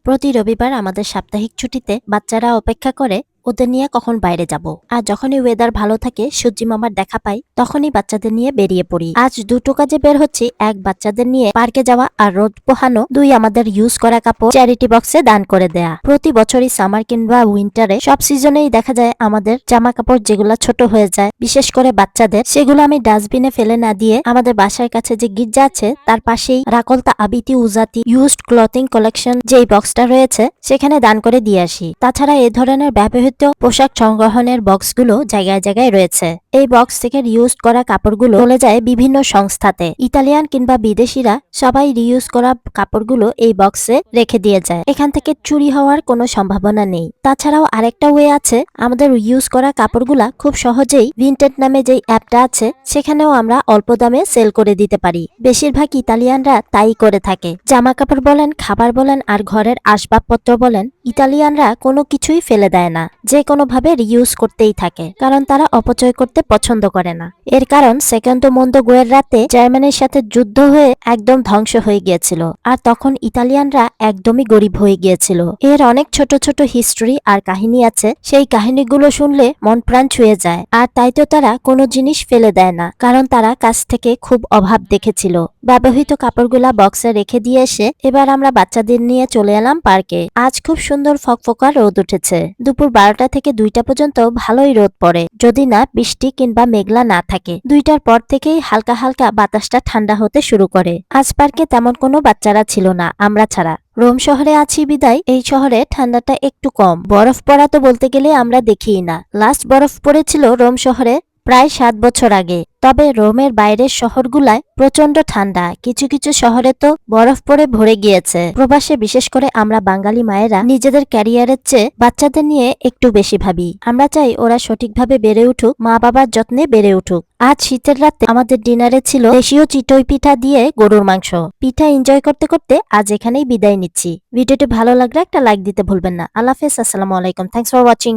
প্রতি রবিবার আমাদের সাপ্তাহিক ছুটিতে বাচ্চারা অপেক্ষা করে ওদের নিয়ে কখন বাইরে যাব। আর যখনই ওয়েদার ভালো থাকে, সূর্যি মামার দেখা পাই, তখনই বাচ্চাদের নিয়ে বেরিয়ে পড়ি। আজ দুটো কাজে বের হচ্ছি, এক বাচ্চাদের নিয়ে পার্কে যাওয়া আর রোদ পোহানো, দুই আমাদের ইউজ করা কাপড় চ্যারিটি বক্সে দান করে দেয়া। প্রতি বছরই সামার কিংবা উইন্টারে সব সিজনেই দেখা যায় আমাদের জামা কাপড় যেগুলো ছোট হয়ে যায়, বিশেষ করে বাচ্চাদের, সেগুলো আমি ডাস্টবিনে ফেলে না দিয়ে আমাদের বাসার কাছে যে গির্জা আছে তার পাশেই রাকলতা আবিতি উজাতি ইউজড ক্লথিং কালেকশন যেই বক্সটা রয়েছে সেখানে দান করে দিয়ে আসি। তাছাড়া এ ধরনের ব্যবহৃত পোশাক সংগ্রহণের বক্সগুলো জায়গায় জায়গায় রয়েছে। এই বক্স থেকে রিউজ করা কাপড়গুলো চলে যায় বিভিন্ন সংস্থাতে। ইতালিয়ান কিংবা বিদেশিরা সবাই রিউজ করা কাপড়গুলো এই বক্সে রেখে দিয়ে যায়। এখান থেকে চুরি হওয়ার কোনো সম্ভাবনা নেই। তাছাড়াও আরেকটা ওয়ে আছে, আমাদের ইউজ করা কাপড়গুলা খুব সহজেই ভিনটেজ নামে যে অ্যাপটা আছে সেখানেও আমরা অল্প দামে সেল করে দিতে পারি। বেশিরভাগ ইতালিয়ানরা তাই করে থাকে। জামা কাপড় বলেন, খাবার বলেন আর ঘরের আসবাবপত্র বলেন, ইতালিয়ানরা কোনো কিছুই ফেলে দেয় না, যে কোনোভাবে রিউজ করতেই থাকে, কারণ তারা অপচয় করতে পছন্দ করে না। এর কারণ সেকেন্ড মন্দ গোয়ের রাতে জার্মানির সাথে যুদ্ধ হয়ে একদম ধ্বংস হয়ে গিয়েছিল, আর তখন ইতালিয়ানরা একদমই গরিব হয়ে গিয়েছিল। এর অনেক ছোট ছোট হিস্ট্রি আর কাহিনী আছে, সেই কাহিনীগুলো শুনলে মন প্রাণ ছুঁয়ে যায়। আর তাই তো তারা কোনো জিনিস ফেলে দেয় না, কারণ তারা কাছ থেকে খুব অভাব দেখেছিল। ব্যবহৃত কাপড়গুলা বক্সে রেখে দিয়ে এসে এবার আমরা বাচ্চাদের নিয়ে চলে এলাম পার্কে। আজ খুব সুন্দর ফকফকা রোদ উঠেছে। দুপুর 12টা থেকে 2টা পর্যন্ত ভালোই রোদ পড়ে, যদি না বৃষ্টি কিংবা মেঘলা না থাকে। 2টার পর থেকেই হালকা হালকা বাতাসটা ঠান্ডা হতে শুরু করে। আজ পার্কে তেমন কোনো বাচ্চারা ছিল না, আমরা ছাড়া। রোম শহরে আছি বিদায় এই শহরে ঠান্ডাটা একটু কম। বরফ পড়া তো বলতে গেলে আমরা দেখিই না। লাস্ট বরফ পড়েছিল রোম শহরে প্রায় 7 বছর আগে। তবে রোমের বাইরের শহরগুলায় প্রচন্ড ঠান্ডা, কিছু কিছু শহরে তো বরফ পড়ে ভরে গিয়েছে। প্রবাসে বিশেষ করে আমরা বাঙালি মায়েরা নিজেদের ক্যারিয়ারের চেয়ে বাচ্চাদের নিয়ে একটু বেশি ভাবি। আমরা চাই ওরা সঠিকভাবে বেড়ে উঠুক, মা বাবার যত্নে বেড়ে উঠুক। আজ শীতের রাতে আমাদের ডিনারে ছিল দেশীয় চিতই পিঠা দিয়ে গরুর মাংস। পিঠা এনজয় করতে করতে আজ এখানেই বিদায় নিচ্ছি। ভিডিওটি ভালো লাগলে একটা লাইক দিতে ভুলবেন না। আল্লাহ হাফেজ, আসসালামু আলাইকুম, থ্যাংকস ফর ওয়াচিং।